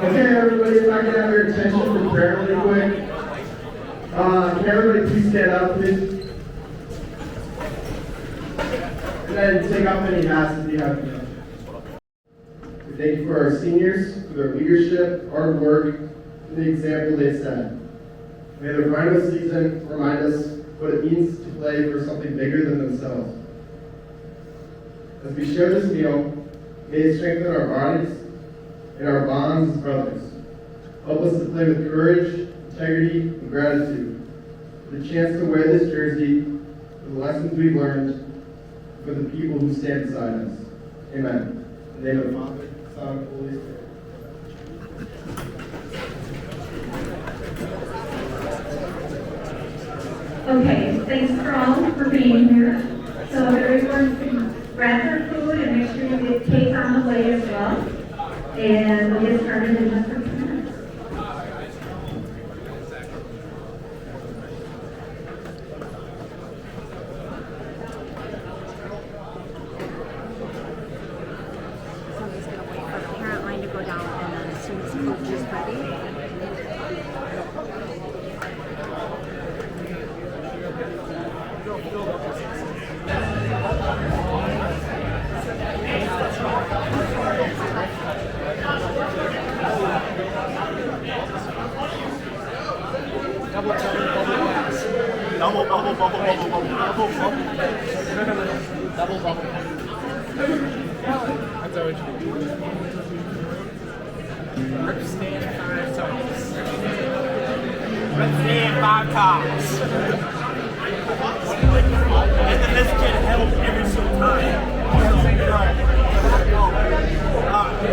Okay, everybody, if I can have your attention for prayer really quick. Can everybody please stand up, please? And then take off any hats if you have them. We thank you for our seniors, for their leadership, hard work, and the example they set. May their final season remind us what it means to play for something bigger than themselves. As we share this meal, may it strengthen our bodies and our bonds as brothers. Help us to play with courage, integrity, and gratitude for the chance to wear this jersey, for the lessons we've learned, for the people who stand beside us. Amen. In the name of the Father, Son, and Holy Spirit. Okay, thanks for all for being here. So everyone can grab their food and make sure you get cake on the way as well. And we'll get started in just a few minutes. Somebody's going to wait for the parent line to go down, and then as soon as the coach is ready. Double bubble. That's how it should be. Rip stand 5 times. Rip stand 5 times. And then this kid held every single time.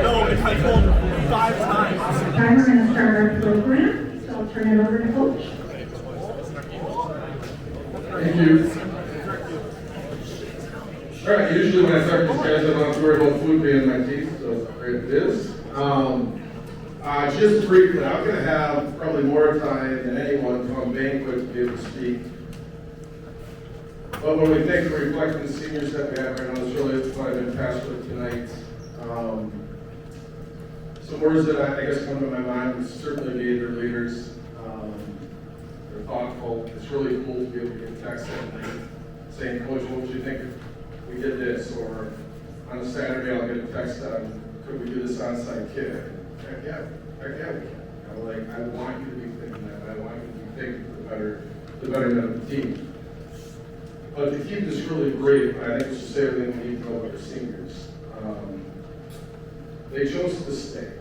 No, if I told him 5 times. Now we're going to start our program, so I'll turn it over to Coach. Thank you. All right, usually when I start these guys, I don't have to worry about food being in my teeth, so there it is. Just briefly, I'm going to have probably more time than anyone from Banquet to be able to speak. But when we think of reflecting the seniors that we have right now, it's really what I've been tasked with tonight. Some words that I guess come to my mind would certainly be their leaders. They're thoughtful. It's really cool to be able to get text at night saying, Coach, what would you think if we did this? Or on a Saturday, I'll get a text on, could we do this onside kick? Heck yeah, we can. I want you to be thinking that. I want you to be thinking for the betterment of the team. But to keep this really brief, I think we should say everything we need to know about our seniors. They chose to stay.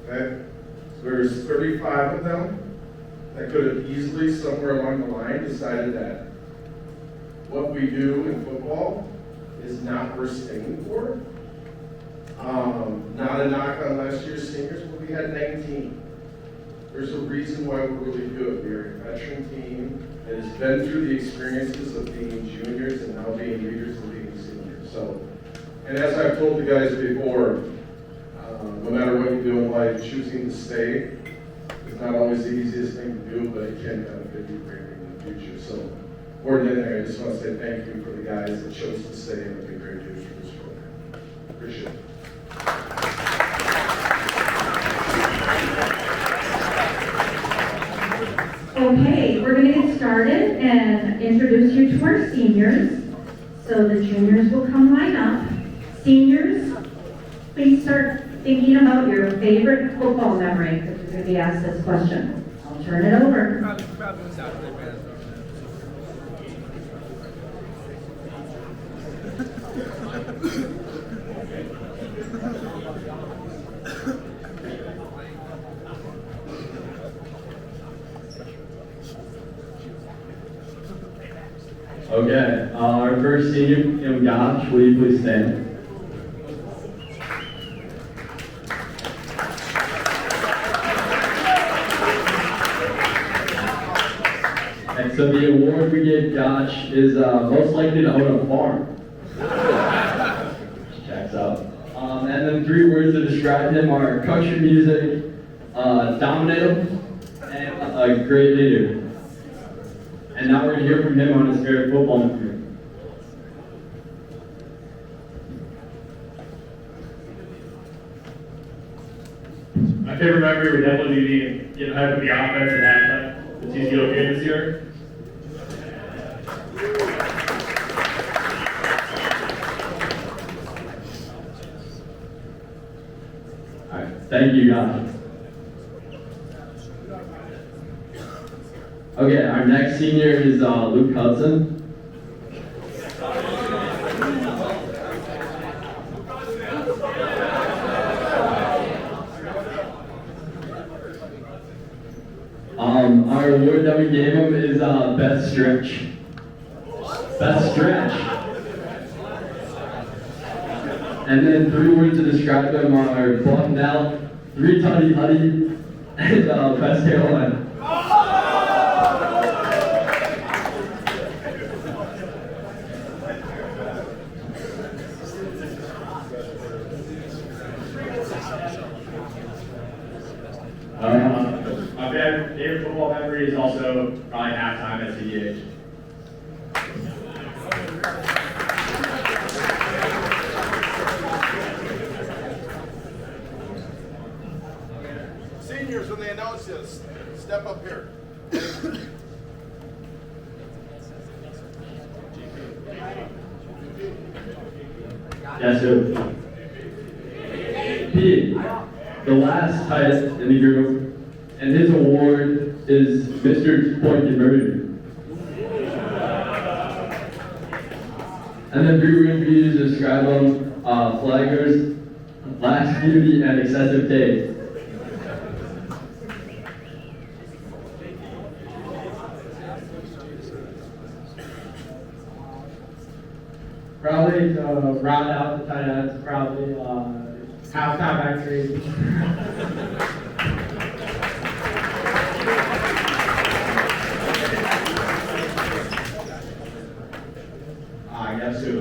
Okay? There's 35 of them that could have easily, somewhere along the line, decided that what we do in football is not worth staying for. Not a knock on last year's seniors, but we had 19. There's a reason why we're really good. We are a veteran team that has been through the experiences of being juniors and now being leaders and being seniors. So, and as I've told the guys before, no matter what you do in life, choosing to stay is not always the easiest thing to do, but it can benefit you greatly in the future. So, more than anything, I just want to say thank you for the guys that chose to stay and have been great leaders for this program. Appreciate it. Okay, we're going to get started and introduce you to our seniors. So the juniors will come line up. Seniors, please start thinking about your favorite football memory because you're going to be asked this question. I'll turn it over. Okay, our first senior, Josh, will you please stand? And so the award we give Josh is most likely to own a farm. Checks out. And then 3 words to describe him are country music, dominant, and a great leader. And now we're going to hear from him on his favorite football memory. favorite memory would definitely be getting hyped with the offense at halftime. The TCO game this year. All right, thank you guys. Okay, our next senior is Luke Hudson. Our award that we gave him is best stretch. Best stretch. And then 3 words to describe him are buttoned out, 3 tutty huddy, and best hairline. My favorite football memory is also probably halftime at CDH. Seniors, when they announce this, step up here. Yes, sir. Pete, the last tight in the group, and his award is Mr. Point Conversion. And then 3 words we use to describe him, flaggers, lax beauty, and excessive taste. Probably to round out the tight ends, probably halftime victory. Guess who?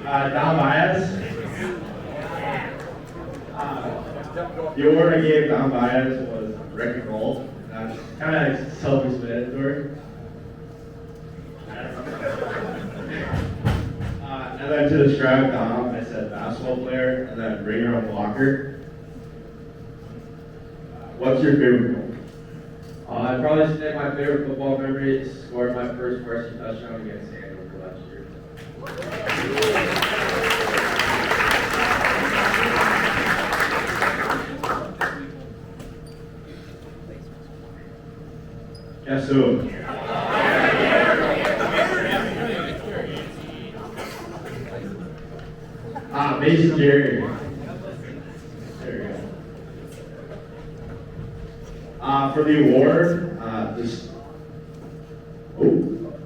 Don Baez. The award I gave Don Baez was record gold. Kind of self-explanatory. And then to describe Dom, I said basketball player, and then ringer on blocker. What's your favorite goal? I'd probably say my favorite football memory is scoring my first varsity touchdown against Hanover last year. Guess who? Mason Gary. There you go. For the award,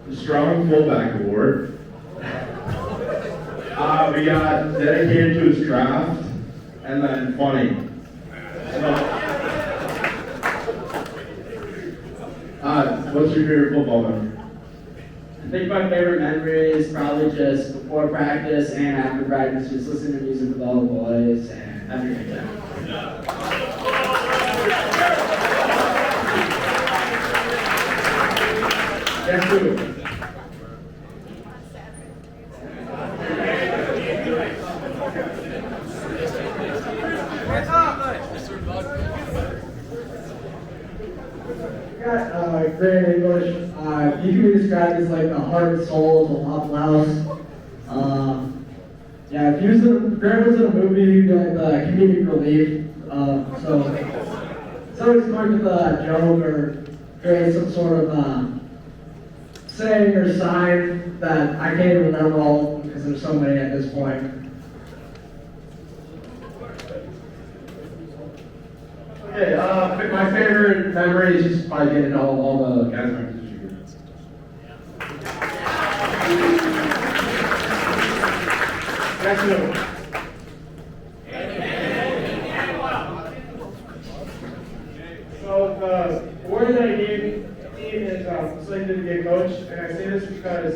the Strong Fullback Award. We got dedicated to his craft, and then funny. What's your favorite football memory? I think my favorite memory is probably just before practice and after practice, just listening to music with all the boys and having a good time. Guess who? Great English. You can be described as like the heart and soul of a Waffle House. Yeah, if he was Grant was in a movie, he'd be like the comedic relief. So it's always going with a joke or create some sort of saying or sign that I can't even remember all because there's so many at this point. Okay, my favorite memory is just probably getting all the guys my position groups. Next one. So the award that I gave the team is selected to be a coach, and I say this because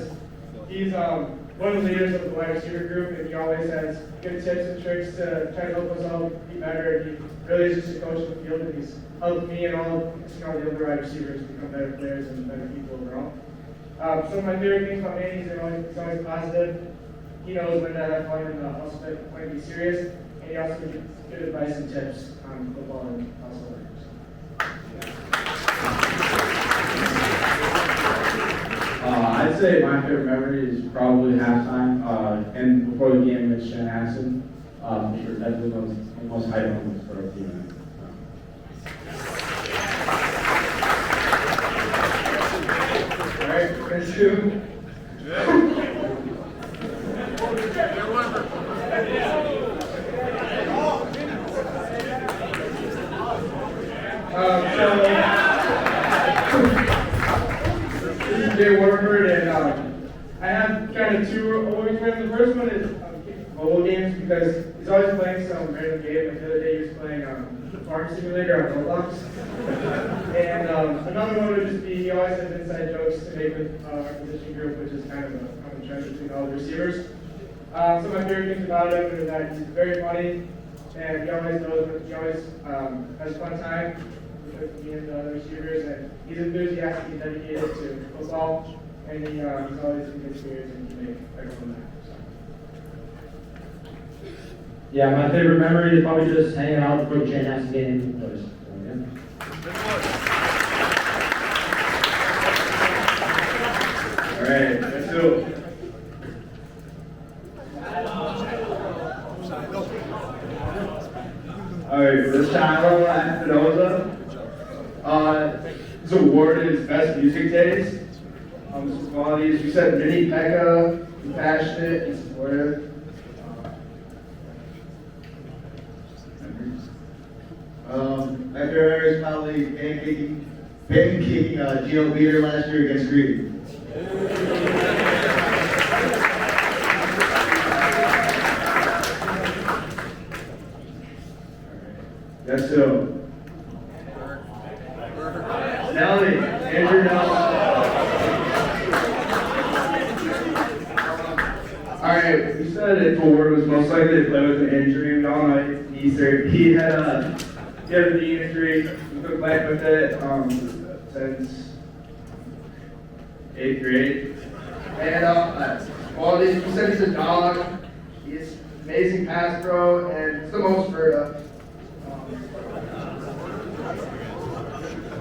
he's one of the leaders of the wide receiver group, and he always has good tips and tricks to try to help us all be better. And he really is just a coach of the field, and he's helped me and all the other wide receivers become better players and better people overall. So my favorite things about Manny is he's always positive. he knows when to have fun and also when to be serious, and he also gives good advice and tips on football and also learning. I'd say my favorite memory is probably halftime, and before the game with Chanhassen. That's the most hype moments for our team. All right, let's do. This is Jay Warford, and I have kind of two awards for him. The first one is mobile games because he's always playing some random game. Like the other day he was playing Farm Simulator on Roblox. And another one would just be he always has inside jokes to make with our position group, which is kind of a common trend between all the receivers. Some of my favorite things about him is that he's very funny, and he always has a fun time with me and the other receivers, and he's enthusiastic and dedicated to football, and he's always in good spirits and can make everyone laugh. Yeah, my favorite memory is probably just hanging out before the Chanhassen game. All right, let's do. All right, for this channel at Espinosa, this award is Best Music Taste. Some qualities, we said Vinny Pekka, he's passionate, he's supportive. My favorite is probably pancaking Geo Beater last year against Green. Yes, so. Nelly, Andrew Nelson. Alright, we said if Ford was most likely to play with an injury, we all know he had a knee injury. He's been playing with it since 8th grade. And qualities, he said he's a dog. He's an amazing pass pro, and it's the most for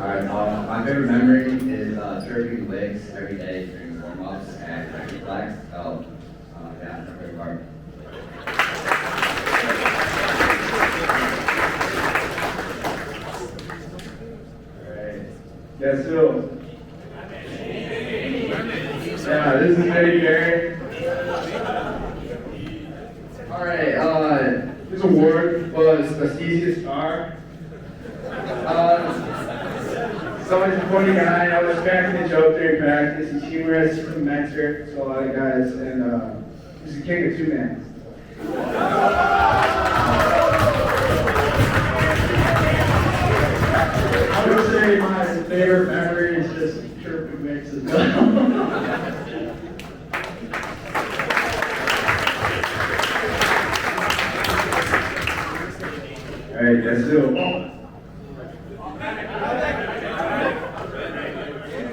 Alright, my favorite memory is turkey legs every day during warm-ups and turkey flags. So, yeah, my favorite part. Alright. Yes, so. Yeah, this is Eddie Gary. Alright, his award was the easiest star. So he's a funny guy. I was cracking a joke during practice. He's humorous, he's a mentor to a lot of guys, and he's the king of two-man. I would say my favorite memory is just chirping mix as well. Alright, that's it.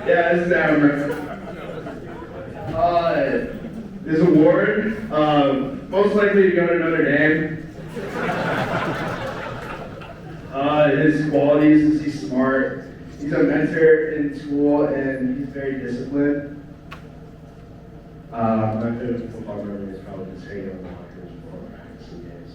Yeah, this is Amber. This award, most likely to go to Notre Dame. His qualities is he's smart, he's a mentor in school, and he's very disciplined. My favorite football memory is probably just hanging on the lockers before practice and games.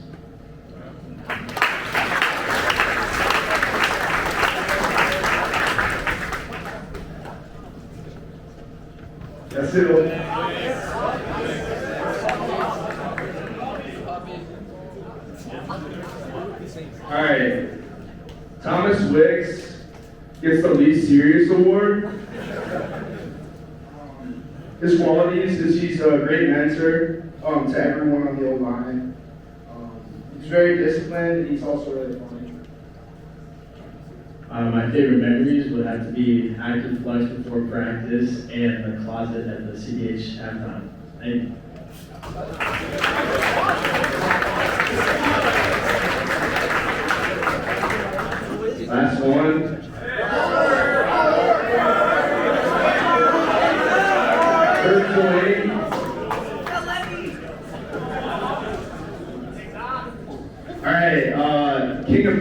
That's it. All right. Thomas Wicks gets the least serious award. His qualities is he's a great mentor to everyone on the old line. He's very disciplined, and he's also really funny. My favorite memories would have to be active flex before practice and the closet at the CDH halftime. Thank you. Last one. Kurt Delaney.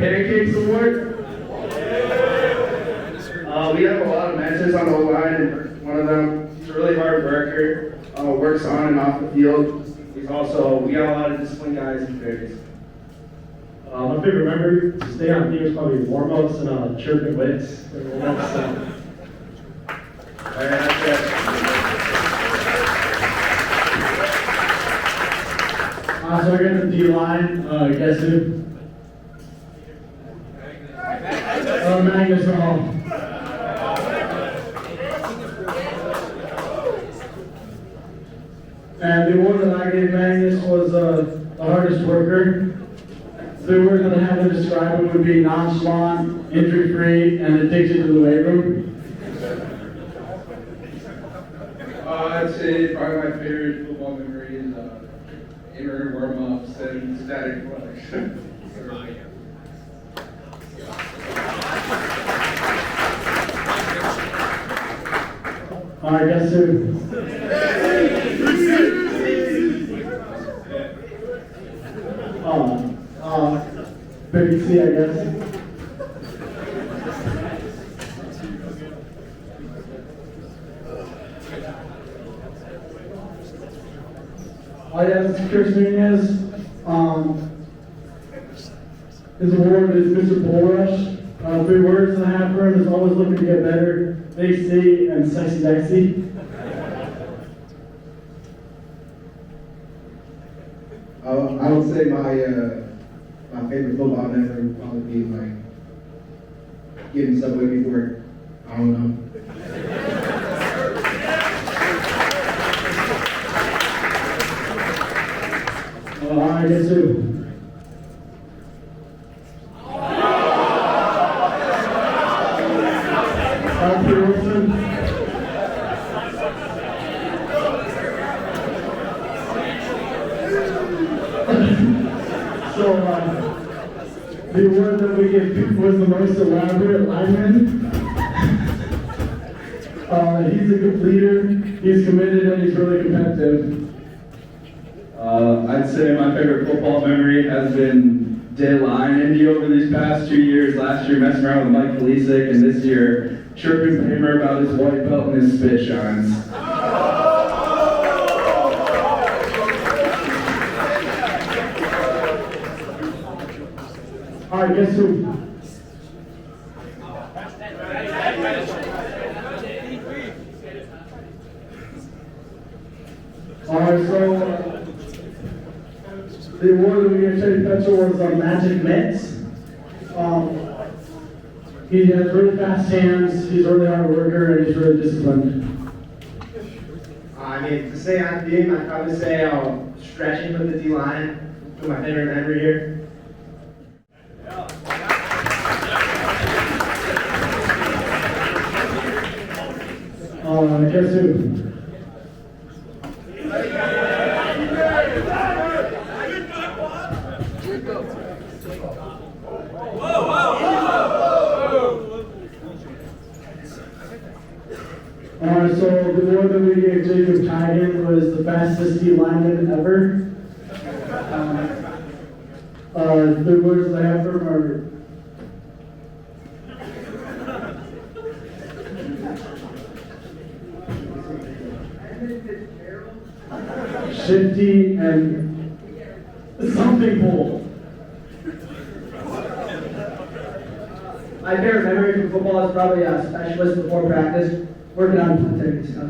Pancakes Award. We have a lot of mentors on the O-line, and one of them, he's a really hard worker, works on and off the field. We got a lot of disciplined guys and fairies. My favorite memory to stay on team is probably warm-ups and chirping wicks. So we're getting the D-line, guess who? Magnus Hall. And the award that I gave Magnus was the hardest worker. The word that I had to describe him would be nonchalant, injury-free, and addicted to the weight room. I'd say probably my favorite football memory is inner warm-ups and static flex. All right, guess who? Big C, I guess. Oh yes, Chris Nunez. His award is Mr. Bull Rush. 3 words I have for him is always looking to get better, Big C, and sexy Dexy. I would say my favorite football memory would probably be like getting Subway before, I don't know. I guess who? Arthur Wilson. So, the award that we give was the most elaborate lineman. He's a good leader, he's committed, and he's really competitive. I'd say my favorite football memory has been D-line Indy over these past 2 years. Last year messing around with Mike Polisic, and this year chirping Kramer about his white belt and his spit shines. All right, guess who? All right, so the award that we gave Teddy Petchel was Magic Mitts. He has really fast hands, he's a really hard worker, and he's really disciplined. I mean, to say on team, I'd probably say stretching for the D-line was my favorite memory here. Guess who? So the award that we gave Jacob Tigan was the fastest D lineman ever. The words that I have for him are shifty and something bold. My favorite memory from football is probably a specialist before practice, working on punt technique stuff.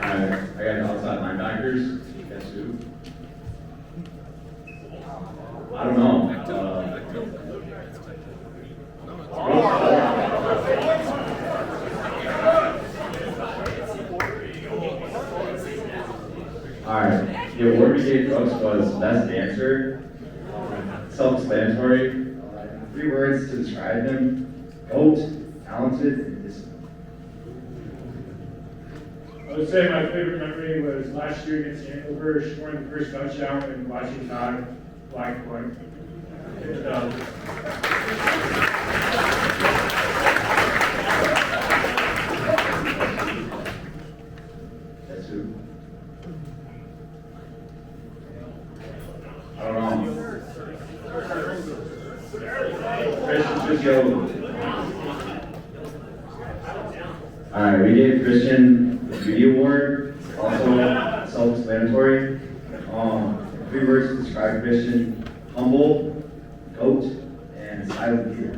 I got outside linebackers. Guess who? I don't know. Alright, the award we gave Brooks was Best Dancer. Self-explanatory. 3 words to describe him: GOAT, talented, and disciplined. I would say my favorite memory was last year against Andover, scoring the first touchdown and watching Todd Black point. That's who? Christian Fitzgerald. Alright, we gave Christian the Beauty Award, also self-explanatory. 3 words to describe Christian: humble, goat, and silent leader.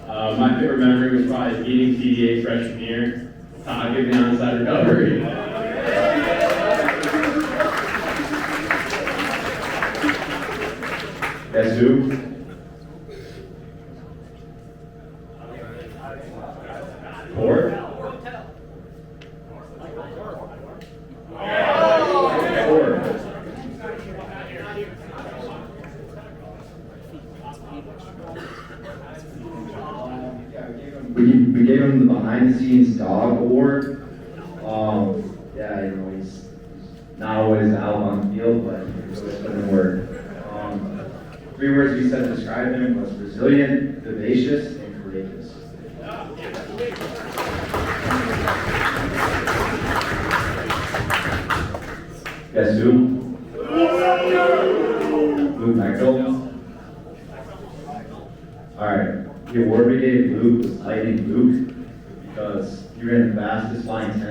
My favorite memory was probably beating CDA freshman year. Todd gave me onside recovery. Guess who? Four? We gave him the behind the scenes dog award. Yeah, you know, he's not always out on the field, but he's always putting in work. 3 words we said to describe him was resilient, vivacious, and courageous. Guess who? Luke Maxwell. Alright, the award we gave Luke was Lightning Luke because he ran the fastest flying 10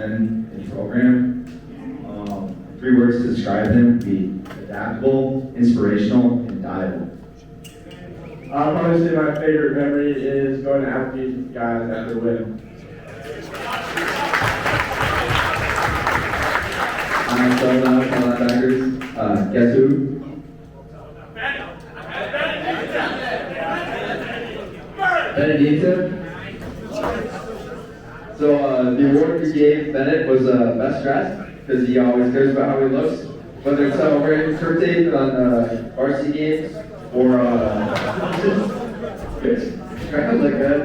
in the program. 3 words to describe him would be adaptable, inspirational, and diable. I'll probably say my favorite memory is going to Applebee's guys after the win. I'm so loud, linebackers. Guess who? Benedicta. So the award we gave Bennett was best dressed because he always cares about how he looks, whether it's wearing turf tape on varsity games or trying to look good.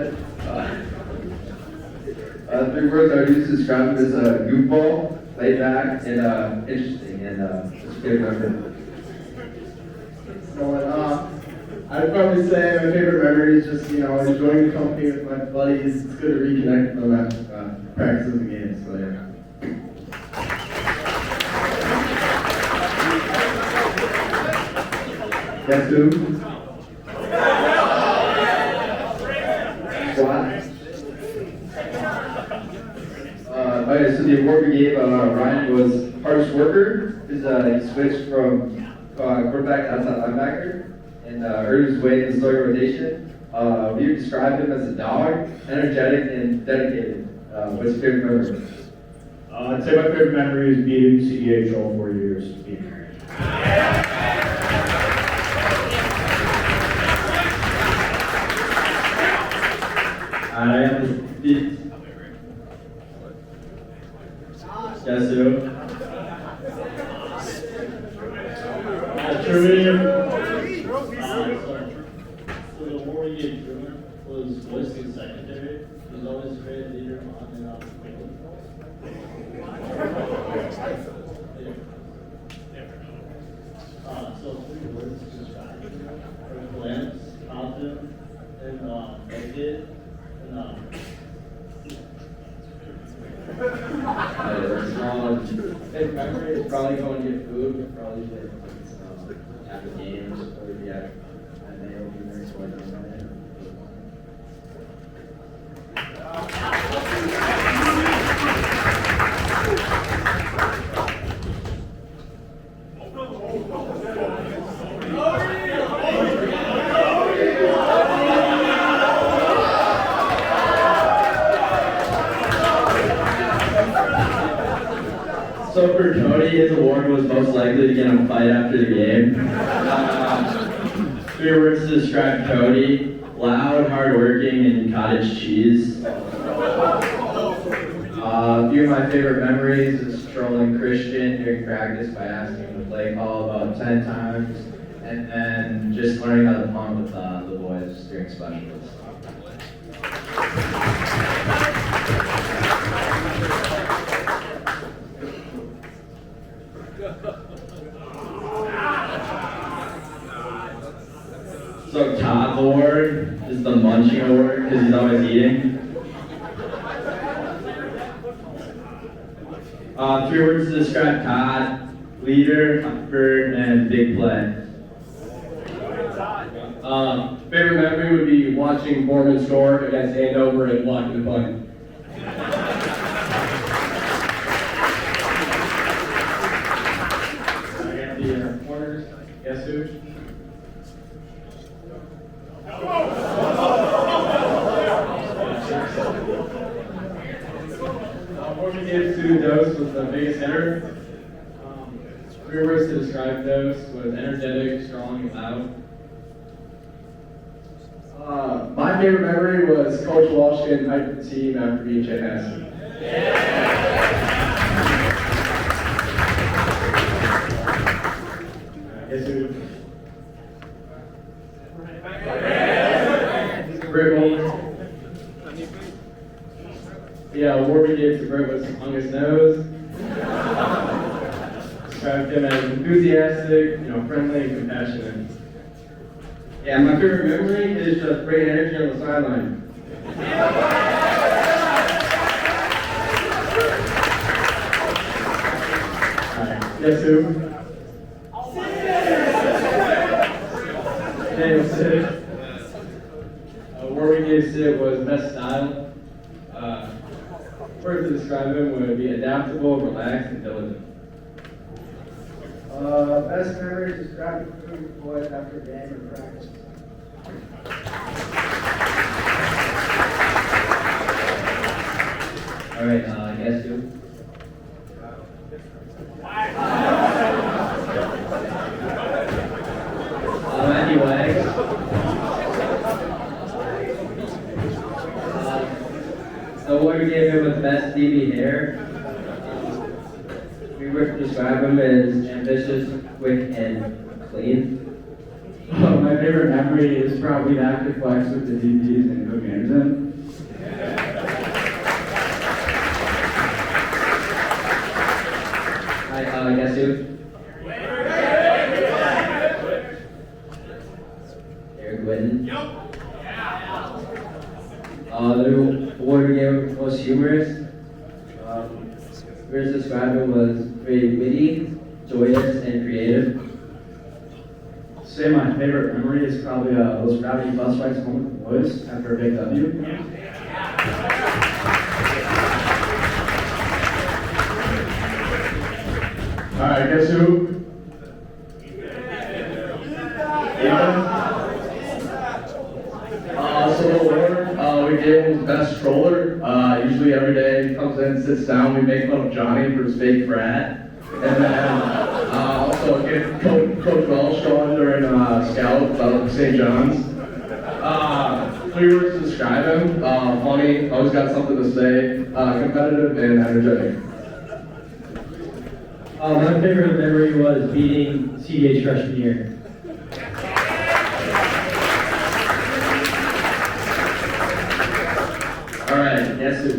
3 words I would use to describe him as a goofball, laid back, and interesting, and just a good member. So, I'd probably say my favorite memory is just, enjoying the company with my buddies. It's good to reconnect with them after practices and games, so yeah. Guess who? Squad. Okay, so the award we gave Ryan was hardest worker, because he switched from quarterback to outside linebacker and earned his way in the starting rotation. We would describe him as a dog, energetic and dedicated. What's your favorite memory? I'd say my favorite memory is beating CDH all 4 years. I am the Guess who? Trivia. So the award we gave Truman was voice and secretary. He's always a great leader on and off the field. So 3 words to describe him. Lamps, confident, and dedicated, and If memory is probably going to get food, probably after games, or maybe at nail dinner, so I don't know. So for Cody, his award was most likely to get him a fight after the game. 3 words to describe Cody: loud, hardworking, and cottage cheese. A few of my favorite memories is trolling Christian during practice by asking him to play call about 10 times, and then just learning how to punt with the boys during specials. So Todd's award is the munching award because he's always eating. 3 words to describe Todd: leader, comfort, and big play. Favorite memory would be watching Foreman score against Andover and blocking the punt. I got the corners. Guess who? Foreman gave to Dose was the biggest hitter. 3 words to describe Dose was energetic, strong, and loud. My favorite memory was Coach Walsh getting hyped the team after being Chanhassen. Guess who? Britt Bowler. Yeah, award we gave to Britt was on his nose. Described him as enthusiastic, friendly and compassionate. Yeah, my favorite memory is just bringing energy on the sideline. Guess who? Daniel Sid. Award we gave Sid was best style. Words to describe him would be adaptable, relaxed, and diligent. Best memory is grabbing food boys after a game or practice. All right, guess who? Andy Wags. The award we gave him was best DB hair. We would describe him as ambitious, quick, and clean. My favorite memory is probably the active flex with the DBs and Coach Anderson. Guess who? Eric Whitten. The award we gave most humorous. First described him was very witty, joyous, and creative. Say my favorite memory is probably those gravity bus rides home with the boys after a big W. Alright, guess who? So the award we gave him best stroller. Usually every day he comes in, sits down, we make fun of Johnny for his fake frat. And then also get Coach Welsh going during Scout about St. John's. 3 words to describe him: funny, always got something to say, competitive, and energetic. My favorite memory was beating CDH freshman year. All right, guess who?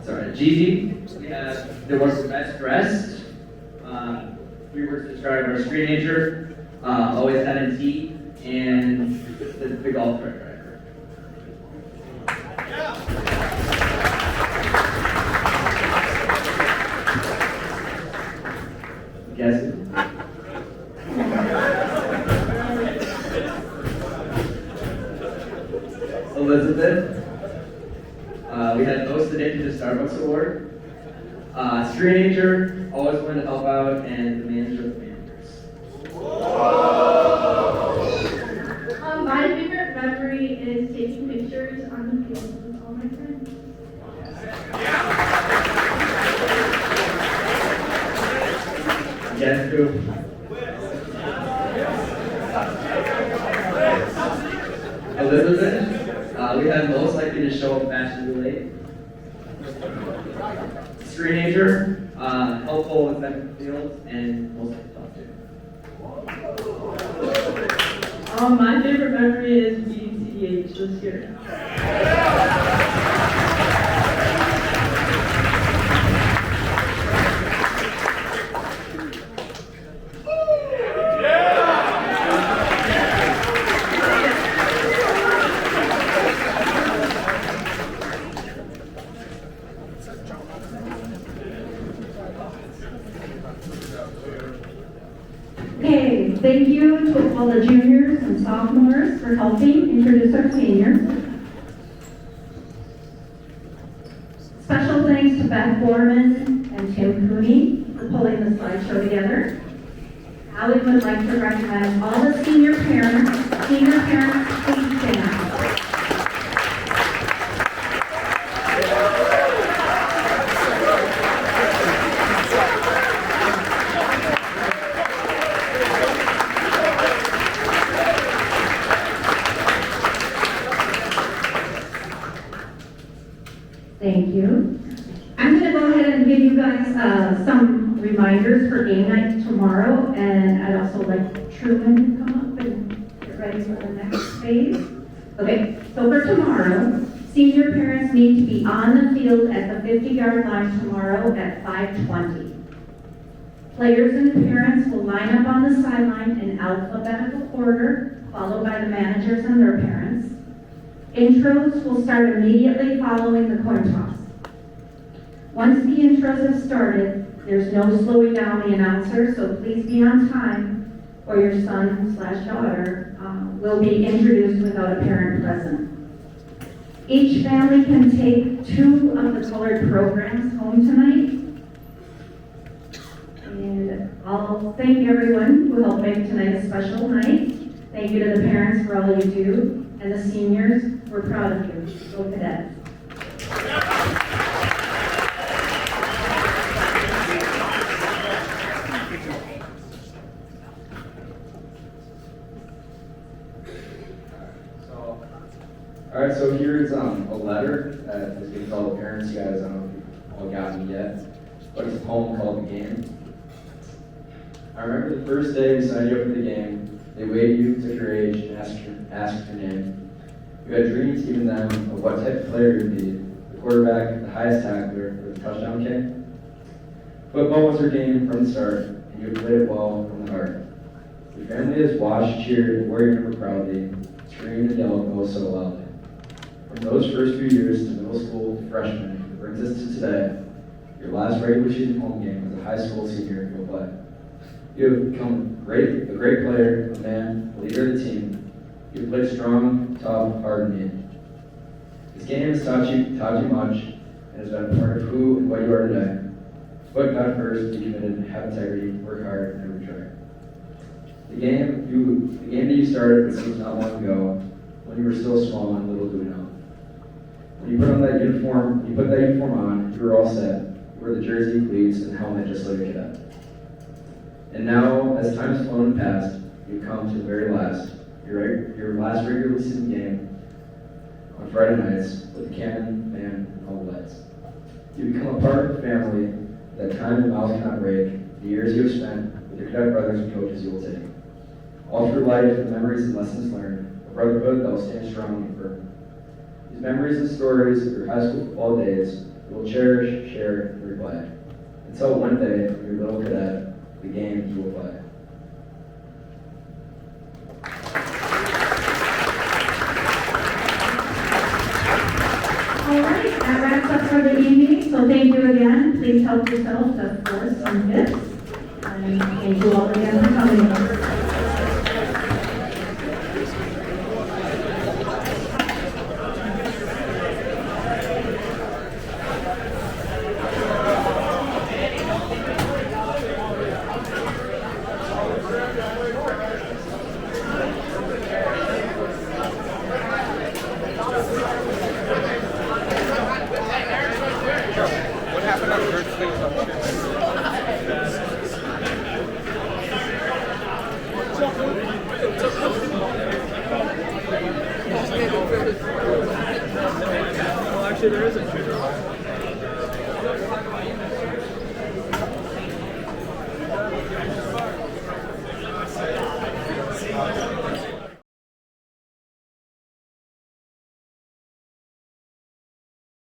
Sorry, Jeezy. We have the words best dressed. 3 words to describe our screenager. Always had a T. And the golf cart driver. Guess it. Elizabeth. We had most addicted to Starbucks award. Screenager, always wanted to help out, and the manager of the managers. My favorite memory is taking pictures on the field with all my friends. Guess who? Elizabeth. We had most likely to show up fashionably late. Screenager, helpful with the field, and most likely to talk to. My favorite memory is beating CDH this year. Thank you to all the juniors and sophomores for helping introduce our seniors. Special thanks to Beth Borman and Tim Cooney for pulling the slideshow together. Allie would like to recognize all the senior parents. Senior parents, please stand. Thank you. I'm going to go ahead and give you guys some reminders for game night tomorrow, and I'd also like Truman to come up and get ready for the next phase. Okay, so for tomorrow, senior parents need to be on the field at the 50-yard line tomorrow at 5:20. Players and parents will line up on the sideline in alphabetical order, followed by the managers and their parents. Intros will start immediately following the coin toss. Once the intros have started, there's no slowing down the announcer, so please be on time, or your son/daughter will be introduced without a parent present. Each family can take 2 of the colored programs home tonight. And I'll thank everyone who helped make tonight a special night. Thank you to the parents for all you do, and the seniors, we're proud of you. Go Cadets. Alright, so here's a letter that is being called to parents. You guys, I don't know if you've all gotten it yet, but it's a poem called The Game. I remember the first day we signed you up for the game. They weighed you, took your age, and asked your name. You had dreams even then of what type of player you'd be, the quarterback, the highest tackler, or the touchdown king. Football was your game from the start, and you played it well from the heart. Your family has watched, cheered, and wore your number proudly, screamed and yelled oh so loudly. From those first few years to middle school to freshman, it brings us to today. Your last regular season home game as a high school senior you'll play. You have become a great player, a man, a leader of the team. You have played strong, tough, hard, and mean. This game has taught you much and has been a part of who and what you are today. Put God first, be committed, have integrity, work hard, and never try. The game that you started seems not long ago, when you were still small and little do we know. When you put that uniform on, you were all set. You wore the jersey, cleats, and helmet just like a cadet. And now, as time has flown and passed, you've come to the very last, your last regular season game on Friday nights with the cannon, band, and all the lights. You become a part of the family that time and miles cannot break, the years you have spent with your cadet brothers and coaches you will take. All through life, the memories and lessons learned, a brotherhood that will stand strong and firm. These memories and stories of your high school football days you will cherish, share, and replay. Until one day, when you're a little cadet, the game you will play. All right, that wraps up for the evening, so thank you again. Please help yourself to 4th and 5th. And thank you all again for coming. Well, actually, there isn't.